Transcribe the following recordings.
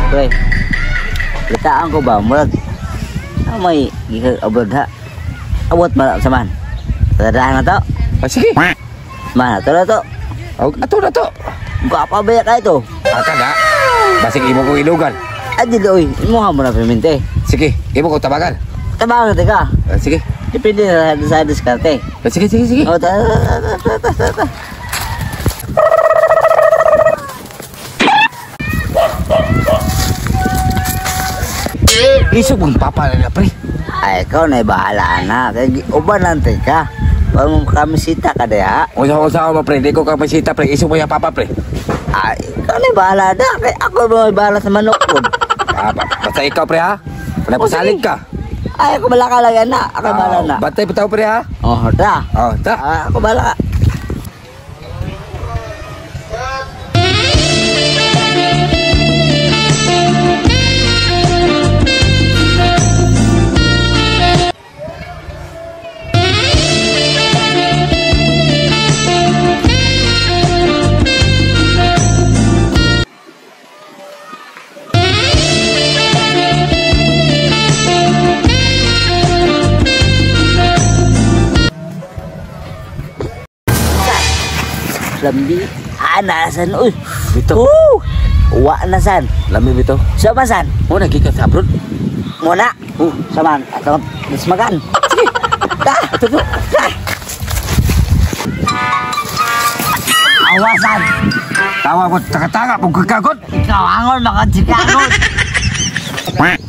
Pre, litaan ko ba? Murag, may gikag abroad ha. Abot man sa man. Tadahan na to. Sige. Man, ato na to. Ato na to. Gapabaya ka ito. Aka na. Basig imo ko ilugan. Adi doy, imuha mo na permente. Sige, imo ko tabagan. Tabagan ka. Sige. Depende na sa diskarte. Sige. Oh, ta. Isog mong papa na pre. Ay, ikaw na bahala na. Kaya uban lang ka. Huwag mong kamisita ka daya. Usa mo pre, di ko kamasita pre. Isog mo yung papa pre. Ay, ikaw na bahala na. Kaya ako may bahala sa manok ko. Basta ikaw pre ha. Napasalig ka. Ay, ako balaka lang yan na. Ako bahala na. Bantay pa tao pre ha. Oh, ta. Ako bahala. Lambi, nasan? Uy, Bito. Wa nasan? Lami bito. Sa masan? Mo nagikan sa abroad. Muna. Saman, atong dismagan. Sige. Ato to. Awasan. Tawa ko tanga-tanga pag kakagot. Ikaw angon makadikagot.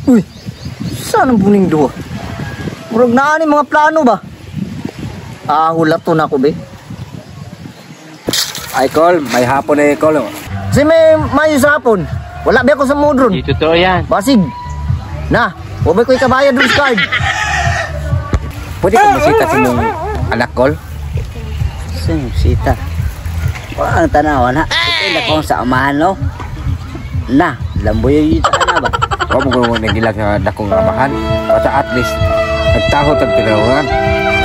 Uy, saan ang buning duwa? Murag na mga plano ba? Hulap to na ako be. Ay call, may hapon na call. Kasi may mayo sa hapon. Wala ba ako sa modron? Di totoo yan. Basig. Na, wabay ko ikabayad doon sa card. Pwede ka masita sa mong anak call? Sita. Wala ang tanawan ha. Ito na kong sa amahan no. Na, lamboy yung yuta na ba? Huwag mo kung nagilag na dakong amahan. Basta at least, nagtahot ang tinawuran.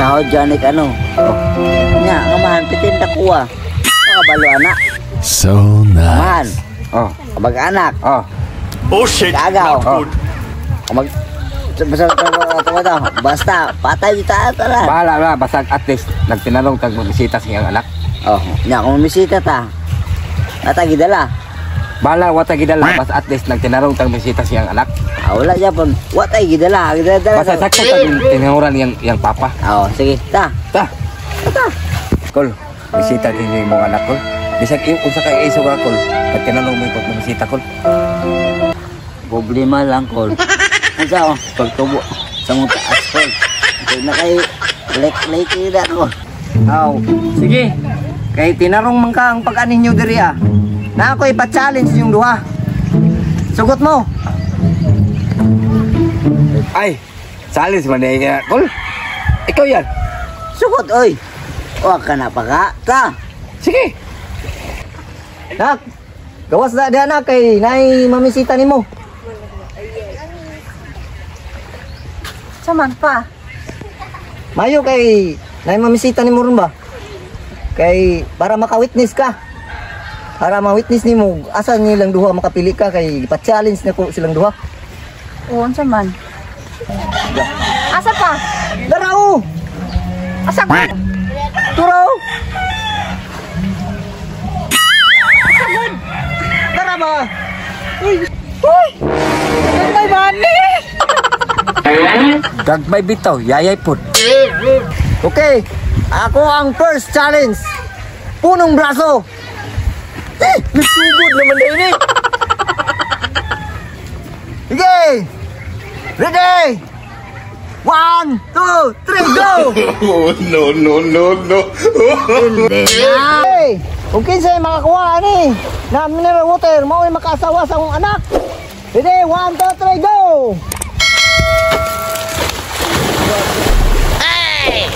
Tahod dyan ano. Nga, ang amahan, pitin na kuha. Kabalo anak. So Man. nice. Oh. Kamag-anak. Oh. Oh shit, Kagaw. not good. Kamag... Basta, patay yung tayo tara. Bahala na, basta at least, nagtinanong tag magbisita sa iyang anak. Oh, nga kung misita ta. Natagi dala. Bahala, wata gidala, basta at least, nagtinanong tag bisita sa iyang anak. Wala dyan po. Watay gidala. Gidala. Basta sakto tag tinahuran iyang papa. Sige, ta. Kol, bisita din yung mga anak ko. Bisag kung sa kayo iso ka, Kol. Pag tinanong mo yung bisita, Kol. Problema lang, Kol. Ang sao? Pagtubo sa mga taas, Kol. Ito na kayo. Lek-lek na ako. Sige. Kay tinarong man ka ang pag-anin nyo diri na ako ipa-challenge yung duha. Sugot mo. Ay, salis man na Kol. Ikaw yan. Sugot, oy. Huwag ka na pa ka. Ta. Sige. Nak, gawas na diyan na kay nay mamisita nimo. Saman pa. Mayo kay nay mamisita nimo ron ba? Kay para maka-witness ka. Para ma-witness nimo asa nilang duha makapili ka kay ipa-challenge na ko silang duha. Oo, saman. Asa pa? Darao. Asa pa? Turo. Tara ba? Uy! May bani! Gagmay bitaw, yayay po. Okay, ako ang first challenge. Punong braso. Nagsugod naman na ini. Sige! Ready! 1, 2, 3, go! No. Hey! Kung kinsay makakuha ni na mineral water, mao ay makasawa sa akong anak. Ready? 1, 2, 3, go! Hey!